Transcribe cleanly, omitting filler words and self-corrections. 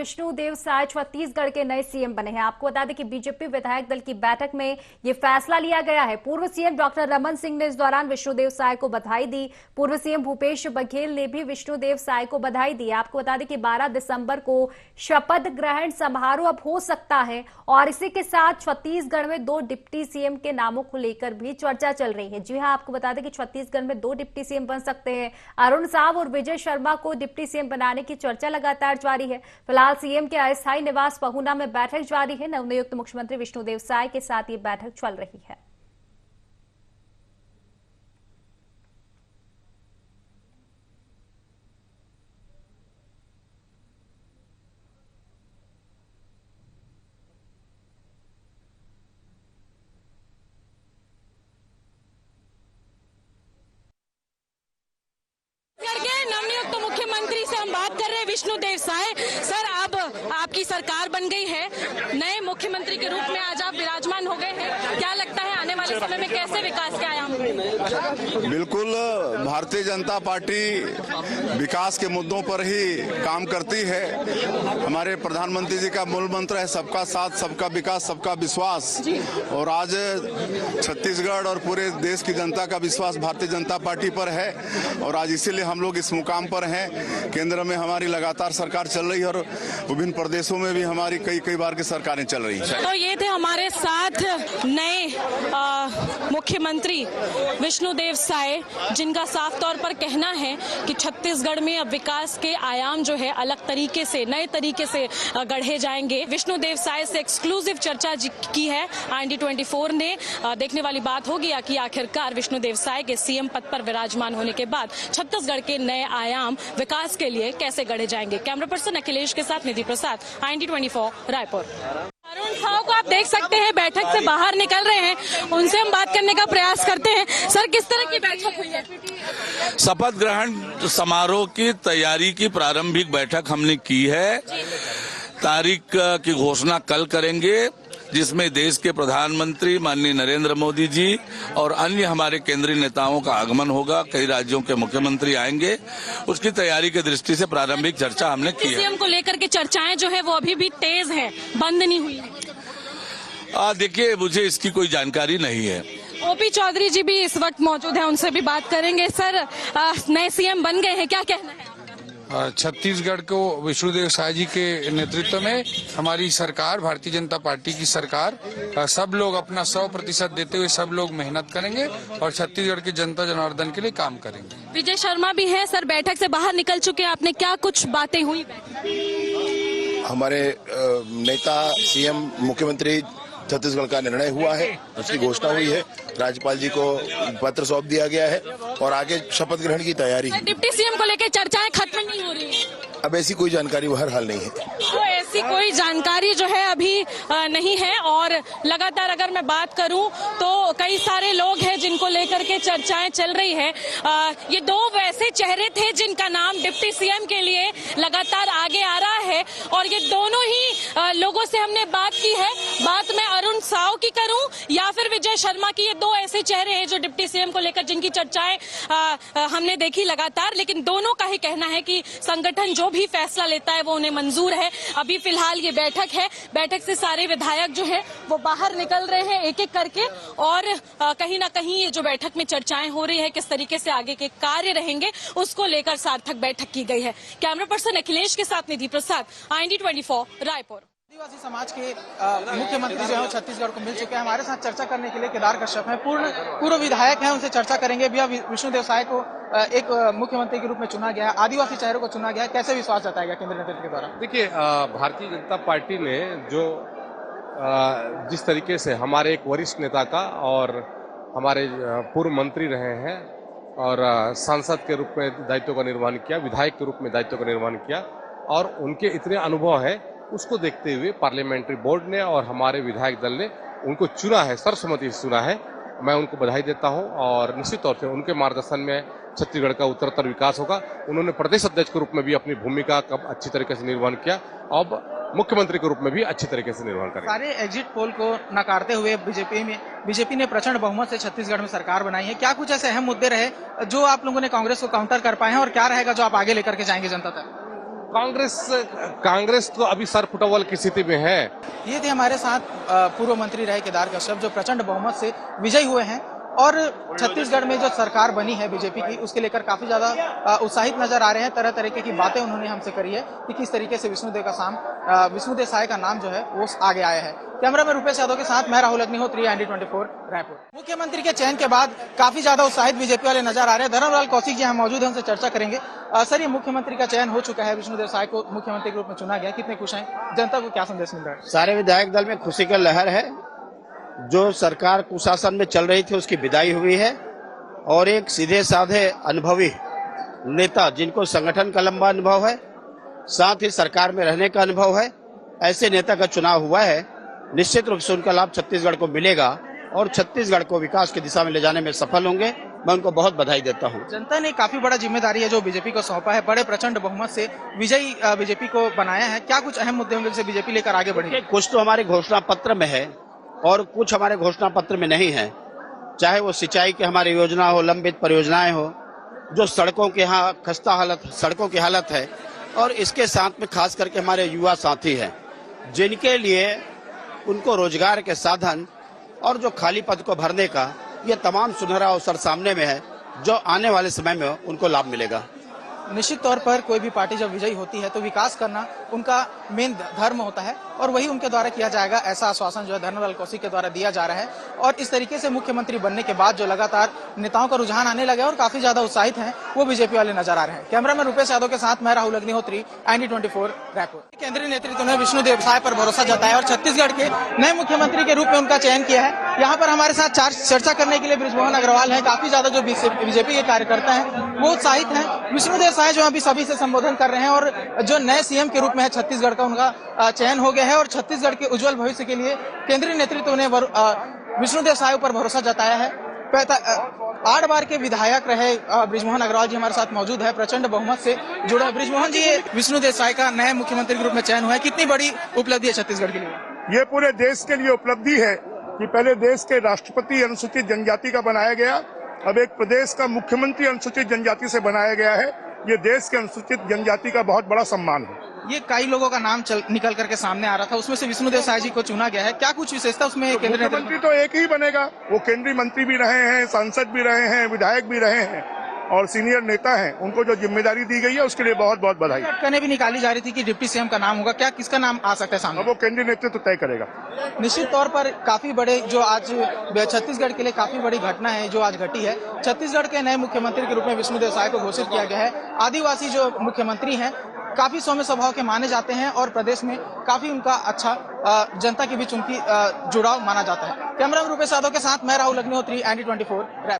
विष्णुदेव साय छत्तीसगढ़ के नए सीएम बने हैं। आपको बता दें कि बीजेपी विधायक दल की बैठक में ये फैसला लिया गया है। पूर्व सीएम डॉक्टर रमन सिंह ने इस दौरान विष्णुदेव साय को बधाई दी। पूर्व सीएम भूपेश बघेल ने भी विष्णुदेव साय को बधाई दी। आपको बता दें कि 12 दिसंबर को शपथ ग्रहण समारोह अब हो सकता है और इसी के साथ छत्तीसगढ़ में 2 डिप्टी सीएम के नामों को लेकर भी चर्चा चल रही है। जी हां, आपको बता दें कि छत्तीसगढ़ में 2 डिप्टी सीएम बन सकते हैं। अरुण साव और विजय शर्मा को डिप्टी सीएम बनाने की चर्चा लगातार जारी है। फिलहाल सीएम के अस्थायी निवास पहुना में बैठक जारी है। नवनियुक्त मुख्यमंत्री विष्णुदेव साय के साथ ये बैठक चल रही है। नवनियुक्त मुख्यमंत्री से हम बात कर रहे हैं विष्णुदेव साय। सर, अब आपकी सरकार बन गई है, नए मुख्यमंत्री के रूप में आज आप विराजमान हो गए हैं। क्या लगता है आने वाले समय में कैसे विकास के आयाम? बिल्कुल, भारतीय जनता पार्टी विकास के मुद्दों पर ही काम करती है। हमारे प्रधानमंत्री जी का मूल मंत्र है सबका साथ, सबका विकास, सबका विश्वास। और आज छत्तीसगढ़ और पूरे देश की जनता का विश्वास भारतीय जनता पार्टी पर है और आज इसीलिए हम लोग इस मुकाम पर हैं। केंद्र में हमारी लगातार सरकार चल रही है और विभिन्न प्रदेशों में भी हमारी कई बार की सरकारें चल रही हैं। तो ये थे हमारे साथ नए मुख्यमंत्री विष्णुदेव साय, जिनका साफ तौर पर कहना है कि छत्तीसगढ़ में अब विकास के आयाम जो है अलग तरीके से, नए तरीके से गढ़े जाएंगे। विष्णुदेव साय से एक्सक्लूसिव चर्चा की है IND24 ने। देखने वाली बात होगी कि आखिरकार विष्णुदेव साय के सीएम पद पर विराजमान होने के बाद छत्तीसगढ़ के नए आयाम विकास के लिए कैसे गढ़े जाएंगे। कैमरा पर्सन अखिलेश के साथ निधि प्रसाद, IND24 रायपुर। अरुण साव को आप देख सकते हैं बैठक से बाहर निकल रहे हैं, उनसे हम बात करने का प्रयास करते हैं। सर, किस तरह की बैठक हुई है? शपथ ग्रहण समारोह की तैयारी की प्रारंभिक बैठक हमने की है। तारीख की घोषणा कल करेंगे, जिसमें देश के प्रधानमंत्री माननीय नरेंद्र मोदी जी और अन्य हमारे केंद्रीय नेताओं का आगमन होगा। कई राज्यों के मुख्यमंत्री आएंगे। उसकी तैयारी की दृष्टि से प्रारंभिक चर्चा हमने की है। सीएम को लेकर के चर्चाएं जो है वो अभी भी तेज है, बंद नहीं हुई है। देखिए, मुझे इसकी कोई जानकारी नहीं है। ओपी चौधरी जी भी इस वक्त मौजूद है, उनसे भी बात करेंगे। सर, नए सीएम बन गए हैं, क्या कहना है? छत्तीसगढ़ को विष्णुदेव साय जी के नेतृत्व में हमारी सरकार, भारतीय जनता पार्टी की सरकार, सब लोग अपना 100% देते हुए सब लोग मेहनत करेंगे और छत्तीसगढ़ की जनता जनार्दन के लिए काम करेंगे। विजय शर्मा भी है। सर, बैठक से बाहर निकल चुके हैं, आपने क्या कुछ बातें हुई? हमारे नेता सीएम मुख्यमंत्री छत्तीसगढ़ का निर्णय हुआ है, उसकी घोषणा हुई है, राज्यपाल जी को पत्र सौंप दिया गया है और आगे शपथ ग्रहण की तैयारी है। डिप्टी सीएम को लेकर चर्चाएं खत्म नहीं हो रही है? अब ऐसी कोई जानकारी बहरहाल नहीं है। तो ऐसी कोई जानकारी जो है अभी नहीं है। और लगातार अगर मैं बात करूं तो कई सारे लोग हैं जिनको लेकर के चर्चाएं चल रही है। ये 2 वैसे चेहरे थे जिनका नाम डिप्टी सीएम के लिए लगातार आगे आ रहा है और ये दोनों ही लोगों से हमने बात की है। बात मैं अरुण साव की करूं या फिर विजय शर्मा की, ये 2 ऐसे चेहरे हैं जो डिप्टी सीएम को लेकर जिनकी चर्चाएं हमने देखी लगातार। लेकिन दोनों का ही कहना है कि संगठन जो भी फैसला लेता है वो उन्हें मंजूर है। अभी फिलहाल ये बैठक है, बैठक से सारे विधायक जो है वो बाहर निकल रहे हैं एक एक करके और कहीं ना कहीं ये जो बैठक में चर्चाएं हो रही है किस तरीके से आगे के कार्य रहेंगे उसको लेकर सार्थक बैठक की गई है। कैमरा पर्सन अखिलेश के साथ निधि प्रसाद, IND24 रायपुर। आदिवासी समाज के मुख्यमंत्री जो है छत्तीसगढ़ को मिल चुके हैं। हमारे साथ चर्चा करने के लिए केदार कश्यप हैं, पूर्व विधायक हैं, उनसे चर्चा करेंगे। भैया, विष्णुदेव साय को एक मुख्यमंत्री के रूप में चुना गया है, आदिवासी चेहरों को चुना गया है, कैसे विश्वास जताया केंद्रीय नेतृत्व के द्वारा? देखिए, भारतीय जनता पार्टी ने जो जिस तरीके से हमारे एक वरिष्ठ नेता का और हमारे पूर्व मंत्री रहे हैं और सांसद के रूप में दायित्व का निर्वहन किया, विधायक के रूप में दायित्व का निर्वहन किया और उनके इतने अनुभव है, उसको देखते हुए पार्लियामेंट्री बोर्ड ने और हमारे विधायक दल ने उनको चुना है, सर्वसम्मति से चुना है। मैं उनको बधाई देता हूं और निश्चित तौर से उनके मार्गदर्शन में छत्तीसगढ़ का उत्तरोत्तर विकास होगा। उन्होंने प्रदेश अध्यक्ष के रूप में भी अपनी भूमिका का अच्छी तरीके से निर्वहन किया, अब मुख्यमंत्री के रूप में भी अच्छी तरीके से निर्वहन करेंगे। सारे एग्जिट पोल को नकारते हुए बीजेपी ने प्रचंड बहुमत से छत्तीसगढ़ में सरकार बनाई है। क्या कुछ ऐसे अहम मुद्दे रहे जो आप लोगों ने कांग्रेस को काउंटर कर पाए हैं और क्या रहेगा जो आप आगे लेकर के जाएंगे जनता तक? कांग्रेस तो अभी सर फुटबॉल की स्थिति में है। ये थे हमारे साथ पूर्व मंत्री रहे केदार कश्यप, जो प्रचंड बहुमत से विजयी हुए हैं और छत्तीसगढ़ में जो सरकार बनी है बीजेपी की, उसके लेकर काफी ज्यादा उत्साहित नजर आ रहे हैं। तरह तरीके की बातें उन्होंने हमसे करी है कि किस तरीके से विष्णुदेव साय का नाम जो है वो आगे आया है। कैमरा में रुपेश यादव के साथ मैं राहुल अग्निहोत्री, ND24 रायपुर। मुख्यमंत्री के चयन के बाद काफी ज्यादा उत्साहित बीजेपी वाले नजर आ रहे हैं। धर्मलाल कौशिक जी यहाँ मौजूद हैं, उनसे चर्चा करेंगे। सर, ये मुख्यमंत्री का चयन हो चुका है, विष्णुदेव साय को मुख्यमंत्री के रूप में चुना गया, कितने खुश हैं? जनता को क्या संदेश मिल रहा है? सारे विधायक दल में खुशी का लहर है। जो सरकार कुशासन में चल रही थी उसकी विदाई हुई है और एक सीधे साधे अनुभवी नेता, जिनको संगठन का लंबा अनुभव है, साथ ही सरकार में रहने का अनुभव है, ऐसे नेता का चुनाव हुआ है। निश्चित रूप से उनका लाभ छत्तीसगढ़ को मिलेगा और छत्तीसगढ़ को विकास की दिशा में ले जाने में सफल होंगे। मैं उनको बहुत बधाई देता हूं। जनता ने काफी बड़ा जिम्मेदारी है जो बीजेपी को सौंपा है, बड़े प्रचंड बहुमत से विजयी बीजेपी को बनाया है। क्या कुछ अहम मुद्दे होंगे जिसे बीजेपी लेकर आगे बढ़ेगी? कुछ तो हमारे घोषणा पत्र में है और कुछ हमारे घोषणा पत्र में नहीं है। चाहे वो सिंचाई की हमारी योजना हो, लंबित परियोजनाएं हो, जो सड़कों के यहाँ खस्ता हालत सड़कों की हालत है, और इसके साथ में खास करके हमारे युवा साथी हैं जिनके लिए उनको रोजगार के साधन और जो खाली पद को भरने का ये तमाम सुनहरा अवसर सामने में है, जो आने वाले समय में उनको लाभ मिलेगा। निश्चित तौर पर कोई भी पार्टी जब विजयी होती है तो विकास करना उनका मेन धर्म होता है और वही उनके द्वारा किया जाएगा, ऐसा आश्वासन जो है धर्मलाल कौशिक के द्वारा दिया जा रहा है। और इस तरीके से मुख्यमंत्री बनने के बाद जो लगातार नेताओं का रुझान आने लगा और काफी ज्यादा उत्साहित हैं, वो बीजेपी वाले नजर आ रहे हैं। कैमरा मैन रुपेश यादव के साथ मैं राहुल अग्निहोत्री, ND24 रायपुर। केंद्रीय नेतृत्व ने विष्णुदेव साय पर भरोसा जताया और छत्तीसगढ़ के नए मुख्यमंत्री के रूप में उनका चयन किया है। यहाँ पर हमारे साथ चर्चा करने के लिए बृजमोहन अग्रवाल है। काफी ज्यादा जो बीजेपी के कार्यकर्ता है वो उत्साहित है। विष्णुदेव साय जो अभी सभी से संबोधन कर रहे हैं और जो नए सीएम के रूप में है छत्तीसगढ़ का, उनका चयन हो गया है और छत्तीसगढ़ के उज्जवल भविष्य के लिए केंद्रीय नेतृत्व ने विष्णुदेव साय पर भरोसा जताया है। 8 बार के विधायक रहे बृजमोहन अग्रवाल जी हमारे साथ मौजूद है, प्रचंड बहुमत से जुड़ा है। बृजमोहन जी, विष्णुदेव साय का नए मुख्यमंत्री के रूप में चयन हुआ है, कितनी बड़ी उपलब्धि है छत्तीसगढ़ के लिए? ये पूरे देश के लिए उपलब्धि है कि पहले देश के राष्ट्रपति अनुसूचित जनजाति का बनाया गया, अब एक प्रदेश का मुख्यमंत्री अनुसूचित जनजाति से बनाया गया है। ये देश के अनुसूचित जनजाति का बहुत बड़ा सम्मान है। ये कई लोगों का नाम निकल करके सामने आ रहा था, उसमें से विष्णुदेव साय जी को चुना गया है। क्या कुछ विशेषता उसमें? केंद्रीय मंत्री तो एक ही बनेगा, वो केंद्रीय मंत्री भी रहे हैं, सांसद भी रहे हैं, विधायक भी रहे हैं और सीनियर नेता हैं। उनको जो जिम्मेदारी दी गई है उसके लिए बहुत बहुत बधाई। कहने भी निकाली जा रही थी कि डिप्टी सीएम का नाम होगा, क्या किसका नाम आ सकता है सामने? वो केंद्रीय नेतृत्व तय करेगा। निश्चित तौर पर काफी बड़े जो आज छत्तीसगढ़ के लिए काफी बड़ी घटना है जो आज घटी है। छत्तीसगढ़ के नए मुख्यमंत्री के रूप में विष्णुदेव साय को घोषित किया गया है। आदिवासी जो मुख्यमंत्री हैं काफी सौम्य स्वभाव के माने जाते हैं और प्रदेश में काफी उनका अच्छा जनता के बीच उनकी जुड़ाव माना जाता है। कैमरा में रुपेश यादव के साथ मैं राहुल अग्निहोत्री, ND24।